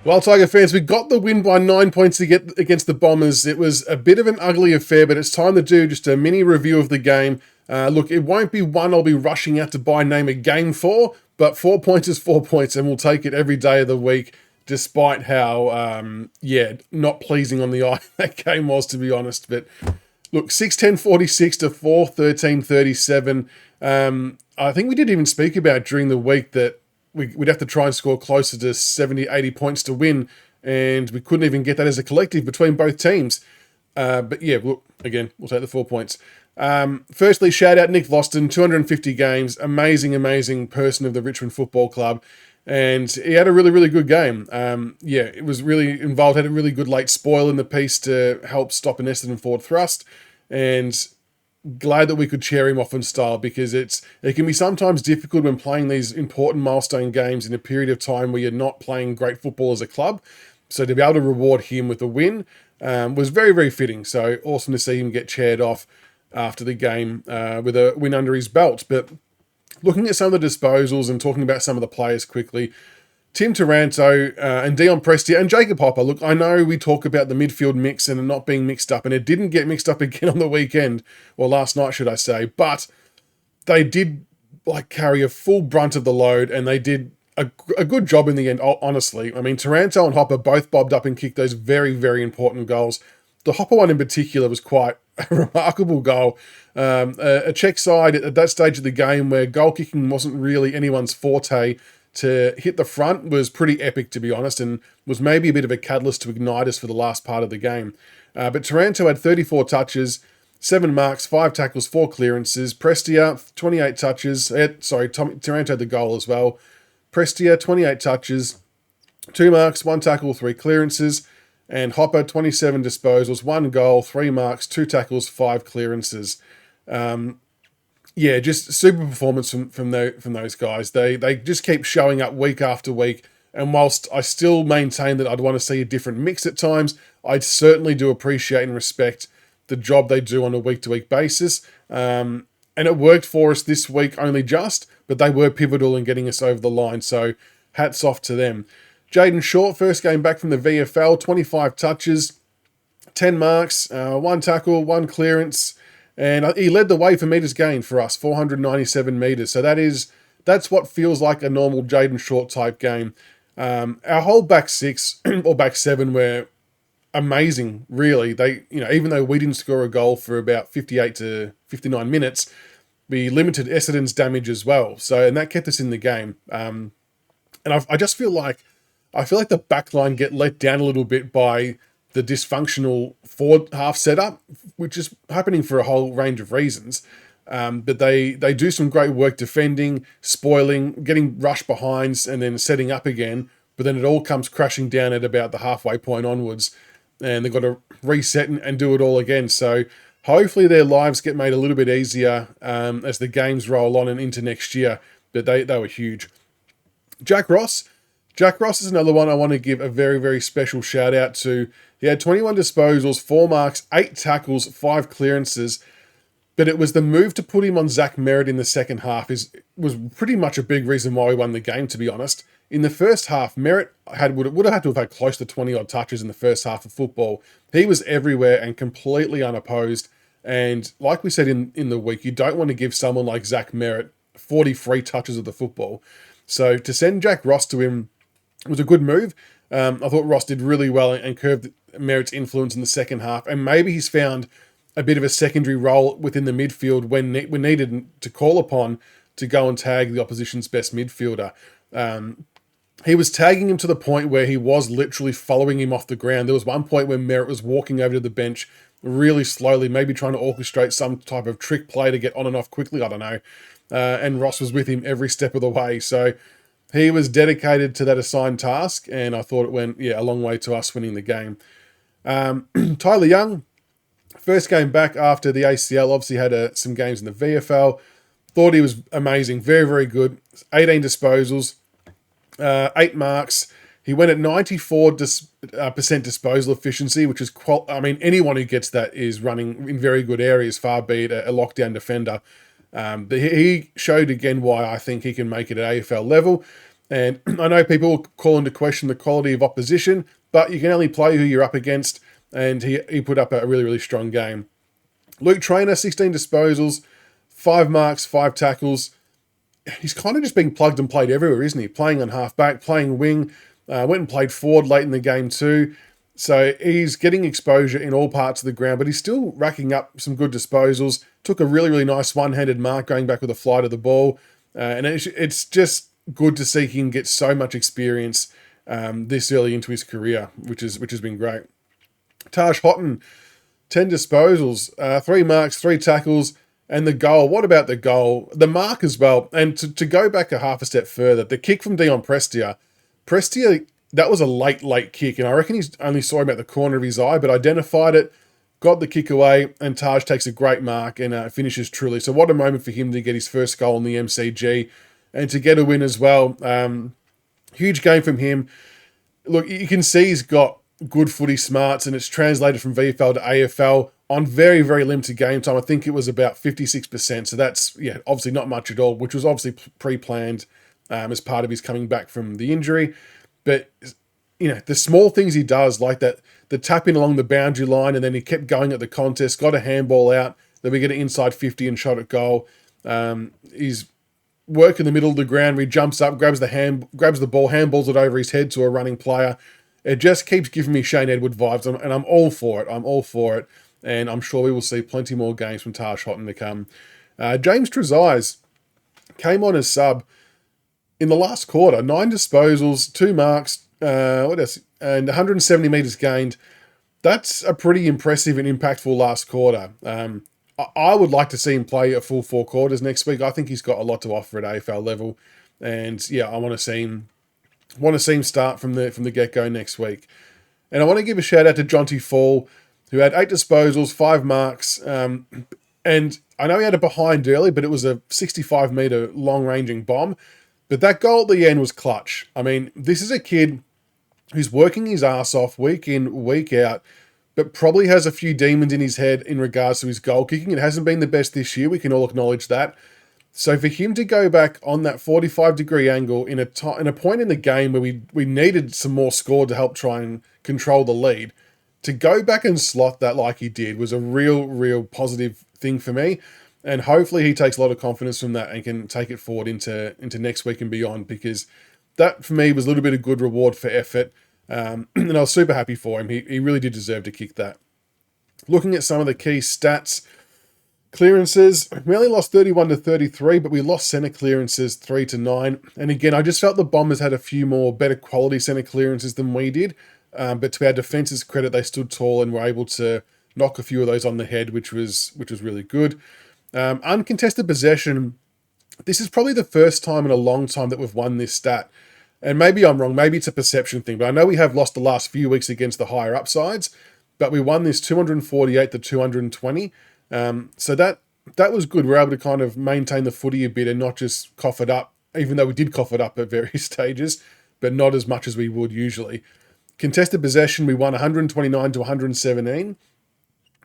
Well, Tiger fans, we got the win by 9 points against the Bombers. It was a bit of an ugly affair, but it's time to do just a mini review of the game. Look, it won't be one I'll be rushing out to buy name a game for, but 4 points is 4 points, and we'll take it every day of the week, despite how, not pleasing on the eye that game was, to be honest. But look, 6-10-46 to 4-13-37. I think we did even speak about during the week that we'd have to try and score closer to 70, 80 points to win, and we couldn't even get that as a collective between both teams. But yeah, look, again, we'll take the 4 points. Firstly, shout out Nick Voston, 250 games, amazing person of the Richmond Football Club, and he had a really, really good game. It was really involved, had a really good late spoil in the piece to help stop an Essendon forward thrust, and glad that we could cheer him off in style, because it can be sometimes difficult when playing these important milestone games in a period of time where you're not playing great football as a club. So to be able to reward him with a win was very, very fitting. So awesome to see him get cheered off after the game with a win under his belt. But looking at some of the disposals and talking about some of the players quickly, Tim Taranto and Dion Prestia and Jacob Hopper. Look, I know we talk about the midfield mix and not being mixed up, and it didn't get mixed up again on the weekend, or last night, should I say, but they did carry a full brunt of the load, and they did a good job in the end, honestly. I mean, Taranto and Hopper both bobbed up and kicked those very, very important goals. The Hopper one in particular was quite a remarkable goal. A check side at that stage of the game where goal kicking wasn't really anyone's forte, to hit the front was pretty epic, to be honest, and was maybe a bit of a catalyst to ignite us for the last part of the game. But Taranto had 34 touches, 7 marks, 5 tackles, 4 clearances. Prestia, 28 touches. Taranto had the goal as well. Prestia, 28 touches, 2 marks, 1 tackle, 3 clearances. And Hopper, 27 disposals, 1 goal, 3 marks, 2 tackles, 5 clearances. Just super performance from those guys. They just keep showing up week after week. And whilst I still maintain that I'd want to see a different mix at times, I certainly do appreciate and respect the job they do on a week-to-week basis. And it worked for us this week only just, but they were pivotal in getting us over the line. So hats off to them. Jaden Short, first game back from the VFL, 25 touches, 10 marks, 1 tackle, 1 clearance. And he led the way for metres gained for us, 497 metres. So that's what feels like a normal Jaden Short type game. Our whole back 6 or back 7 were amazing, really. They, even though we didn't score a goal for about 58 to 59 minutes, we limited Essendon's damage as well. And that kept us in the game. And I just feel like the back line get let down a little bit by the dysfunctional forward half setup, which is happening for a whole range of reasons. But they do some great work defending, spoiling, getting rushed behinds, and then setting up again. But then it all comes crashing down at about the halfway point onwards, and they've got to reset and do it all again. So hopefully their lives get made a little bit easier as the games roll on and into next year. But they were huge. Jack Ross is another one I want to give a very, very special shout out to. He had 21 disposals, 4 marks, 8 tackles, 5 clearances. But it was the move to put him on Zach Merritt in the second half was pretty much a big reason why we won the game, to be honest. In the first half, Merritt would have had to have had close to 20-odd touches in the first half of football. He was everywhere and completely unopposed. And like we said in the week, you don't want to give someone like Zach Merritt 40 free touches of the football. So to send Jack Ross to him was a good move. I thought Ross did really well and curbed Merritt's influence in the second half. And maybe he's found a bit of a secondary role within the midfield when needed to call upon to go and tag the opposition's best midfielder. He was tagging him to the point where he was literally following him off the ground. There was one point where Merritt was walking over to the bench really slowly, maybe trying to orchestrate some type of trick play to get on and off quickly, I don't know. And Ross was with him every step of the way. So he was dedicated to that assigned task, and I thought it went a long way to us winning the game. Tyler Young, first game back after the ACL, obviously had some games in the VFL. Thought he was amazing, very, very good. 18 disposals, 8 marks. He went at 94% disposal efficiency, which is, anyone who gets that is running in very good areas, far be it a lockdown defender. But he showed again why I think he can make it at AFL level. And I know people call into question the quality of opposition, but you can only play who you're up against, and he put up a really, really strong game. Luke Trainer, 16 disposals, 5 marks, 5 tackles. He's kind of just being plugged and played everywhere, isn't he? Playing on half-back, playing wing, went and played forward late in the game too. So he's getting exposure in all parts of the ground, but he's still racking up some good disposals. Took a really, really nice one-handed mark going back with a fly to the ball. And it's just good to see him get so much experience this early into his career, which has been great. Taj Houghton, 10 disposals, 3 marks, 3 tackles, and the goal. What about the goal? The mark as well. And to go back a half a step further, the kick from Dion Prestia, that was a late kick, and I reckon he's only saw him at the corner of his eye, but identified it, got the kick away, and Taj takes a great mark and finishes truly. So what a moment for him to get his first goal in the MCG and to get a win as well. Huge game from him. Look, you can see he's got good footy smarts, and it's translated from VFL to AFL on very, very limited game time. I think it was about 56%. So that's, obviously not much at all, which was obviously pre-planned as part of his coming back from the injury. But, the small things he does, like that, the tapping along the boundary line, and then he kept going at the contest, got a handball out, then we get an inside 50 and shot at goal. He's work in the middle of the ground where he jumps up, grabs the ball, handballs it over his head to a running player. It just keeps giving me Shane Edward vibes, and I'm all for it. And I'm sure we will see plenty more games from Taj Houghton to come. James Trezise came on as sub in the last quarter. 9 disposals, 2 marks, and 170 metres gained. That's a pretty impressive and impactful last quarter. I would like to see him play a full 4 quarters next week. I think he's got a lot to offer at AFL level. And I want to see him start from the get-go next week. And I want to give a shout out to Jonty Fall, who had 8 disposals, 5 marks. And I know he had a behind early, but it was a 65-metre long-ranging bomb. But that goal at the end was clutch. I mean, this is a kid who's working his ass off week in, week out, but probably has a few demons in his head in regards to his goal kicking. It hasn't been the best this year. We can all acknowledge that. So for him to go back on that 45-degree angle in a point in the game where we needed some more score to help try and control the lead, to go back and slot that like he did was a real positive thing for me. And hopefully he takes a lot of confidence from that and can take it forward into next week and beyond, because that for me was a little bit of good reward for effort. And I was super happy for him. He really did deserve to kick that. Looking at some of the key stats, clearances, we only lost 31-33, but we lost centre clearances 3-9. And again, I just felt the Bombers had a few more better quality centre clearances than we did. But to our defence's credit, they stood tall and were able to knock a few of those on the head, which was really good. Uncontested possession, this is probably the first time in a long time that we've won this stat. And maybe I'm wrong, maybe it's a perception thing, but I know we have lost the last few weeks against the higher upsides, but we won this 248-220. So that was good. We're able to kind of maintain the footy a bit and not just cough it up, even though we did cough it up at various stages, but not as much as we would usually. Contested possession, we won 129-117.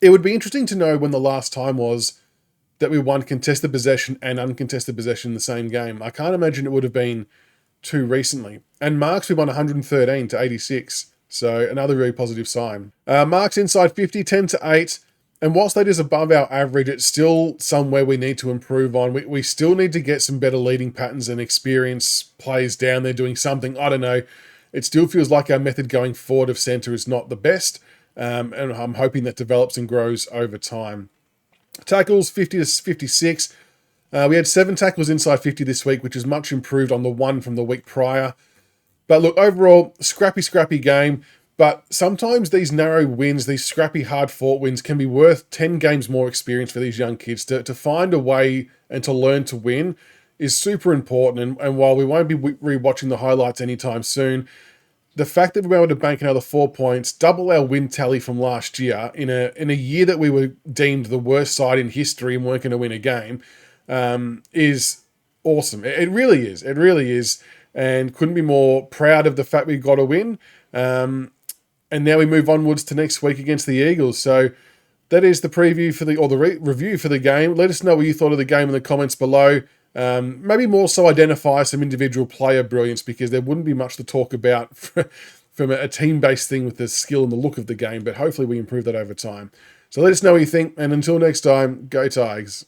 It would be interesting to know when the last time was that we won contested possession and uncontested possession in the same game. I can't imagine it would have been too recently. And marks, we won 113-86. So another really positive sign. Marks inside 50, 10-8. And whilst that is above our average, it's still somewhere we need to improve on. We still need to get some better leading patterns and experience players down there doing something. I don't know. It still feels like our method going forward of centre is not the best. And I'm hoping that develops and grows over time. Tackles, 50-56. We had 7 tackles inside 50 this week, which is much improved on the 1 from the week prior. But look, overall, scrappy game. But sometimes these narrow wins, these scrappy, hard-fought wins can be worth 10 games more experience for these young kids. To find a way and to learn to win is super important. And while we won't be rewatching the highlights anytime soon, the fact that we were able to bank another 4 points, double our win tally from last year, in a year that we were deemed the worst side in history and weren't going to win a game, is awesome. It really is. It really is. And couldn't be more proud of the fact we got a win. And now we move onwards to next week against the Eagles. So that is the preview for the review for the game. Let us know what you thought of the game in the comments below. Maybe more so identify some individual player brilliance, because there wouldn't be much to talk about from a team-based thing with the skill and the look of the game, but hopefully we improve that over time. So let us know what you think, and until next time, go Tigers.